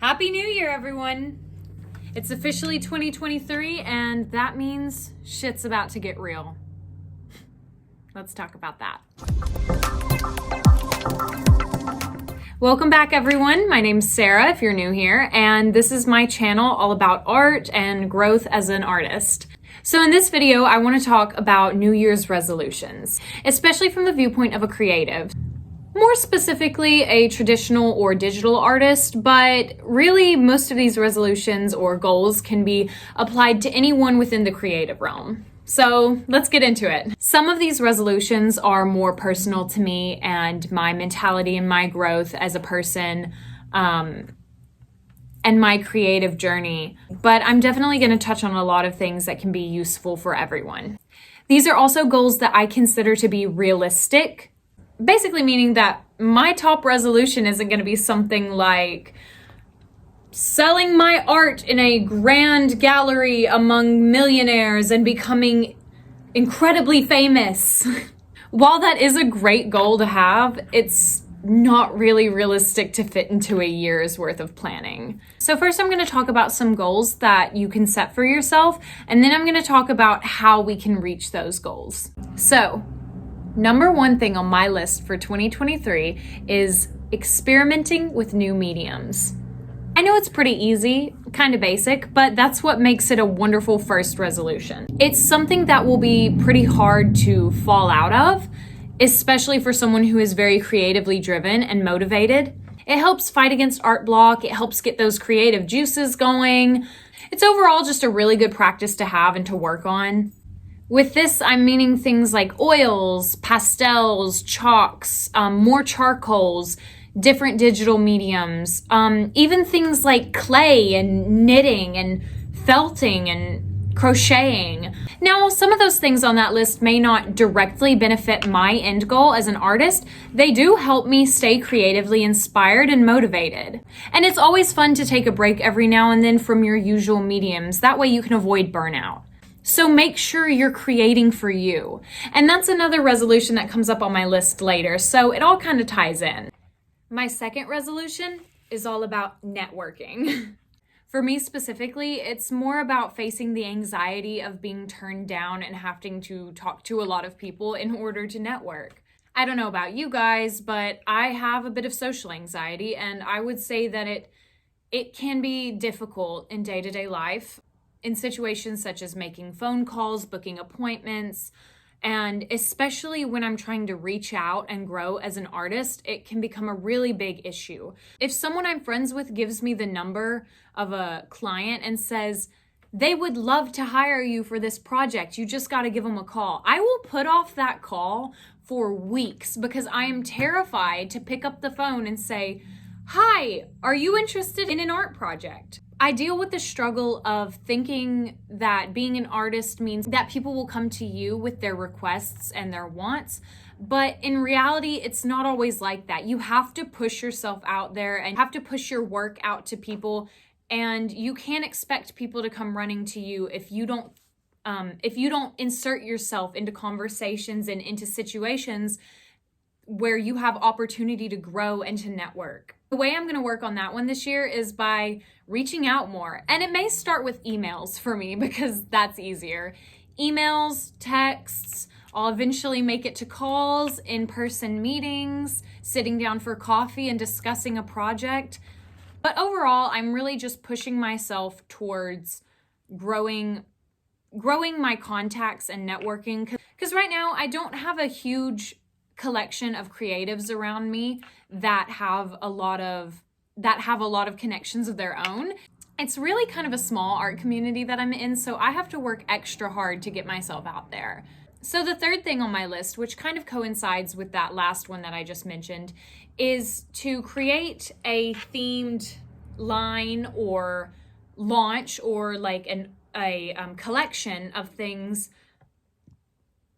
Happy New Year, everyone! It's officially 2023, and that means shit's about to get real. Let's talk about that. Welcome back, everyone. My name's Sarah, if you're new here, and this is my channel all about art and growth as an artist. So in this video, I want to talk about New Year's resolutions, especially from the viewpoint of a creative. More specifically, a traditional or digital artist, but really most of these resolutions or goals can be applied to anyone within the creative realm. So let's get into it. Some of these resolutions are more personal to me and my mentality and my growth as a person, and my creative journey, but I'm definitely going to touch on a lot of things that can be useful for everyone. These are also goals that I consider to be realistic. Basically meaning that my top resolution isn't going to be something like selling my art in a grand gallery among millionaires and becoming incredibly famous. While that is a great goal to have, it's not really realistic to fit into a year's worth of planning. So first I'm going to talk about some goals that you can set for yourself, and then I'm going to talk about how we can reach those goals. So, number one thing on my list for 2023 is experimenting with new mediums. I know it's pretty easy, kind of basic, but that's what makes it a wonderful first resolution. It's something that will be pretty hard to fall out of, especially for someone who is very creatively driven and motivated. It helps fight against art block. It helps get those creative juices going. It's overall just a really good practice to have and to work on. With this, I'm meaning things like oils, pastels, chalks, more charcoals, different digital mediums, even things like clay and knitting and felting and crocheting. Now, some of those things on that list may not directly benefit my end goal as an artist. They do help me stay creatively inspired and motivated. And it's always fun to take a break every now and then from your usual mediums. That way you can avoid burnout. So make sure you're creating for you. And that's another resolution that comes up on my list later, so it all kind of ties in. My second resolution is all about networking. For me specifically, it's more about facing the anxiety of being turned down and having to talk to a lot of people in order to network. I don't know about you guys, but I have a bit of social anxiety, and I would say that it can be difficult in day-to-day life. In situations such as making phone calls, booking appointments, and especially when I'm trying to reach out and grow as an artist, it can become a really big issue. If someone I'm friends with gives me the number of a client and says, they would love to hire you for this project, you just got to give them a call, I will put off that call for weeks because I am terrified to pick up the phone and say, hi, are you interested in an art project? I deal with the struggle of thinking that being an artist means that people will come to you with their requests and their wants, but in reality, it's not always like that. You have to push yourself out there and have to push your work out to people, and you can't expect people to come running to you if you don't insert yourself into conversations and into situations where you have opportunity to grow and to network. The way I'm going to work on that one this year is by reaching out more. And it may start with emails for me because that's easier. Emails, texts, I'll eventually make it to calls, in-person meetings, sitting down for coffee and discussing a project. But overall, I'm really just pushing myself towards growing my contacts and networking. Because right now, I don't have a huge collection of creatives around me that have a lot of connections of their own. It's really kind of a small art community that I'm in, so I have to work extra hard to get myself out there. So the third thing on my list, which kind of coincides with that last one that I just mentioned, is to create a themed line or launch or like a collection of things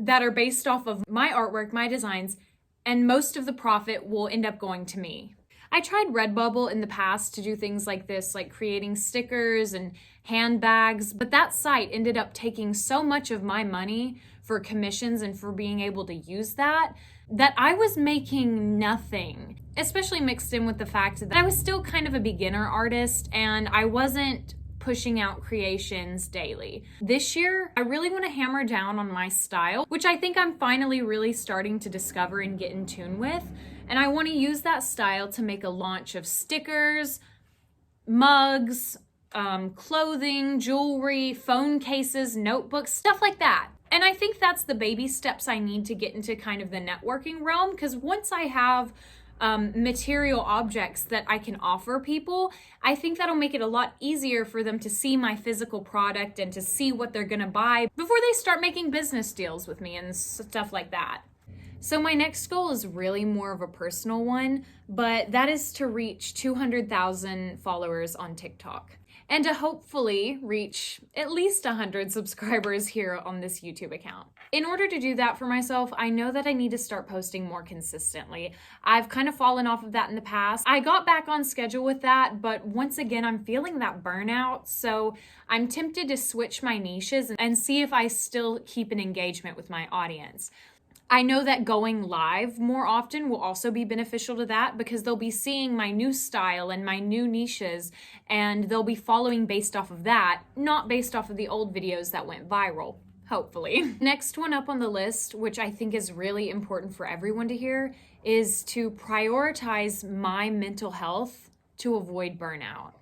that are based off of my artwork, my designs, and most of the profit will end up going to me. I tried Redbubble in the past to do things like this, like creating stickers and handbags, but that site ended up taking so much of my money for commissions and for being able to use that I was making nothing. especially mixed in with the fact that I was still kind of a beginner artist and I wasn't pushing out creations daily. This year, I really want to hammer down on my style, which I think I'm finally really starting to discover and get in tune with. And I want to use that style to make a launch of stickers, mugs, clothing, jewelry, phone cases, notebooks, stuff like that. And I think that's the baby steps I need to get into kind of the networking realm, because once I have material objects that I can offer people, I think that'll make it a lot easier for them to see my physical product and to see what they're gonna buy before they start making business deals with me and stuff like that. So my next goal is really more of a personal one, but that is to reach 200,000 followers on TikTok and to hopefully reach at least 100 subscribers here on this YouTube account. In order to do that for myself, I know that I need to start posting more consistently. I've kind of fallen off of that in the past. I got back on schedule with that, but once again, I'm feeling that burnout. So I'm tempted to switch my niches and see if I still keep an engagement with my audience. I know that going live more often will also be beneficial to that because they'll be seeing my new style and my new niches and they'll be following based off of that, not based off of the old videos that went viral, hopefully. Next one up on the list, which I think is really important for everyone to hear, is to prioritize my mental health to avoid burnout.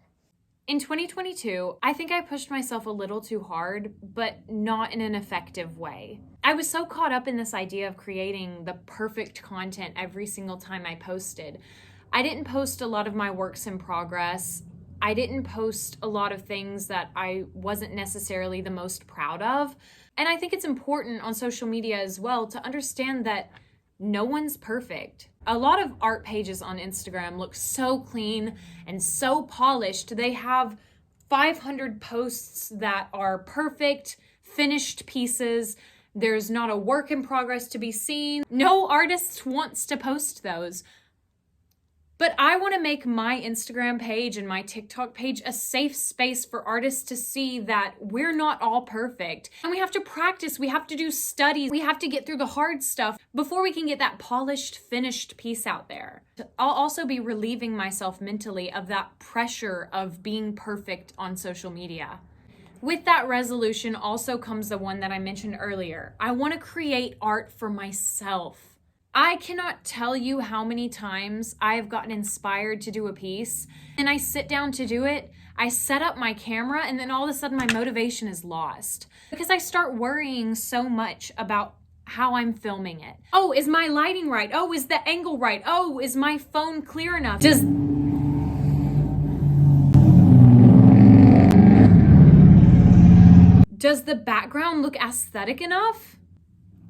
In 2022, I think I pushed myself a little too hard, but not in an effective way. I was so caught up in this idea of creating the perfect content every single time I posted. I didn't post a lot of my works in progress. I didn't post a lot of things that I wasn't necessarily the most proud of. And I think it's important on social media as well to understand that no one's perfect. A lot of art pages on Instagram look so clean and so polished. They have 500 posts that are perfect, finished pieces. There's not a work in progress to be seen. No artist wants to post those. But I want to make my Instagram page and my TikTok page a safe space for artists to see that we're not all perfect. And we have to practice, we have to do studies, we have to get through the hard stuff before we can get that polished, finished piece out there. I'll also be relieving myself mentally of that pressure of being perfect on social media. With that resolution also comes the one that I mentioned earlier. I want to create art for myself. I cannot tell you how many times I've gotten inspired to do a piece and I sit down to do it, I set up my camera, and then all of a sudden my motivation is lost because I start worrying so much about how I'm filming it. Oh, is my lighting right? Oh, is the angle right? Oh, is my phone clear enough? Does the background look aesthetic enough?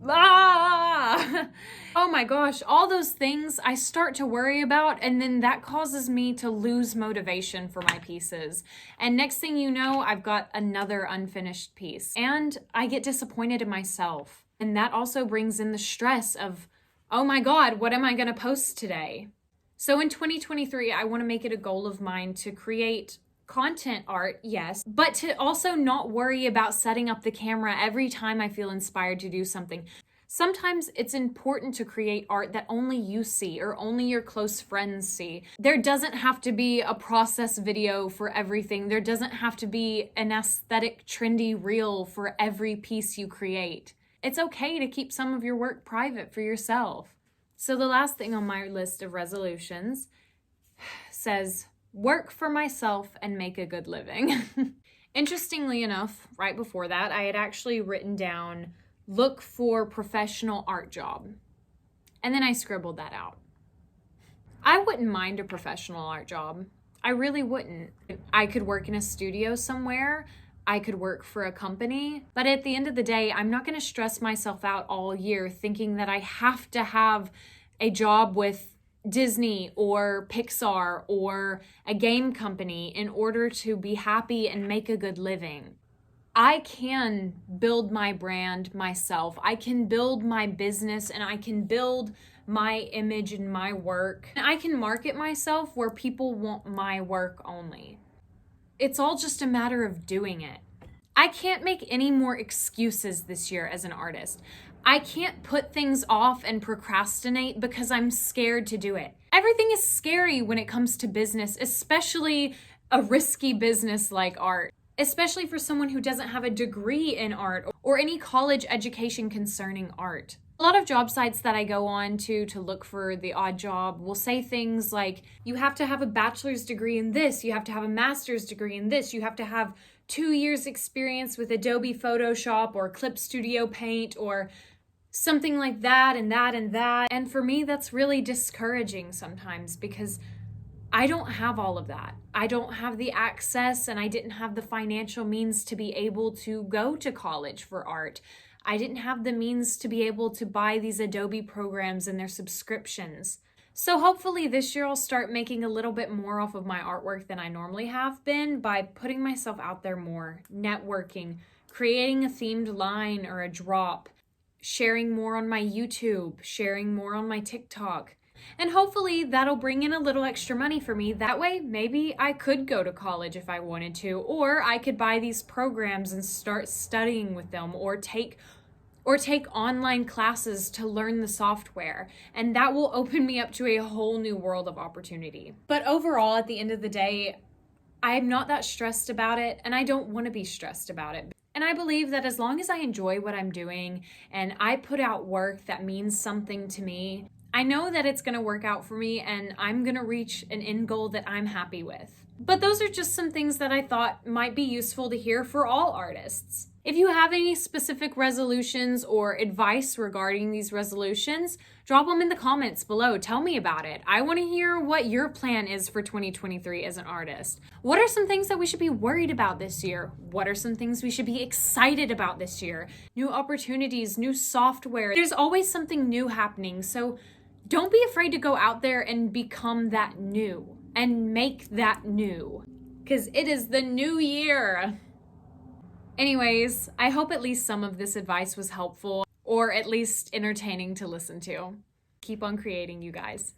Oh my gosh, all those things I start to worry about, and then that causes me to lose motivation for my pieces. And next thing you know, I've got another unfinished piece and I get disappointed in myself. And that also brings in the stress of, oh my God, what am I gonna post today? So in 2023, I wanna make it a goal of mine to create content art, yes, but to also not worry about setting up the camera every time I feel inspired to do something. Sometimes it's important to create art that only you see or only your close friends see. There doesn't have to be a process video for everything. There doesn't have to be an aesthetic, trendy reel for every piece you create. It's okay to keep some of your work private for yourself. So the last thing on my list of resolutions says, work for myself and make a good living. Interestingly enough, right before that, I had actually written down, look for professional art job. And then I scribbled that out. I wouldn't mind a professional art job. I really wouldn't. I could work in a studio somewhere. I could work for a company. But at the end of the day, I'm not going to stress myself out all year thinking that I have to have a job with Disney or Pixar or a game company in order to be happy and make a good living. I can build my brand myself. I can build my business and I can build my image and my work. And I can market myself where people want my work only. It's all just a matter of doing it. I can't make any more excuses this year as an artist. I can't put things off and procrastinate because I'm scared to do it. Everything is scary when it comes to business, especially a risky business like art, especially for someone who doesn't have a degree in art or any college education concerning art. A lot of job sites that I go on to look for the odd job will say things like, you have to have a bachelor's degree in this, you have to have a master's degree in this, you have to have 2 years experience with Adobe Photoshop or Clip Studio Paint or something like that and that and that. And for me, that's really discouraging sometimes because I don't have all of that. I don't have the access and I didn't have the financial means to be able to go to college for art. I didn't have the means to be able to buy these Adobe programs and their subscriptions. So hopefully this year I'll start making a little bit more off of my artwork than I normally have been by putting myself out there more, networking, creating a themed line or a drop, sharing more on my YouTube, sharing more on my TikTok. And hopefully that'll bring in a little extra money for me. That way, maybe I could go to college if I wanted to, or I could buy these programs and start studying with them, or take online classes to learn the software. And that will open me up to a whole new world of opportunity. But overall, at the end of the day, I'm not that stressed about it, and I don't want to be stressed about it. And I believe that as long as I enjoy what I'm doing and I put out work that means something to me, I know that it's going to work out for me and I'm going to reach an end goal that I'm happy with. But those are just some things that I thought might be useful to hear for all artists. If you have any specific resolutions or advice regarding these resolutions, drop them in the comments below. Tell me about it. I want to hear what your plan is for 2023 as an artist. What are some things that we should be worried about this year? What are some things we should be excited about this year? New opportunities, new software. There's always something new happening, so don't be afraid to go out there and become that new and make that new, because it is the new year. Anyways, I hope at least some of this advice was helpful or at least entertaining to listen to. Keep on creating, you guys.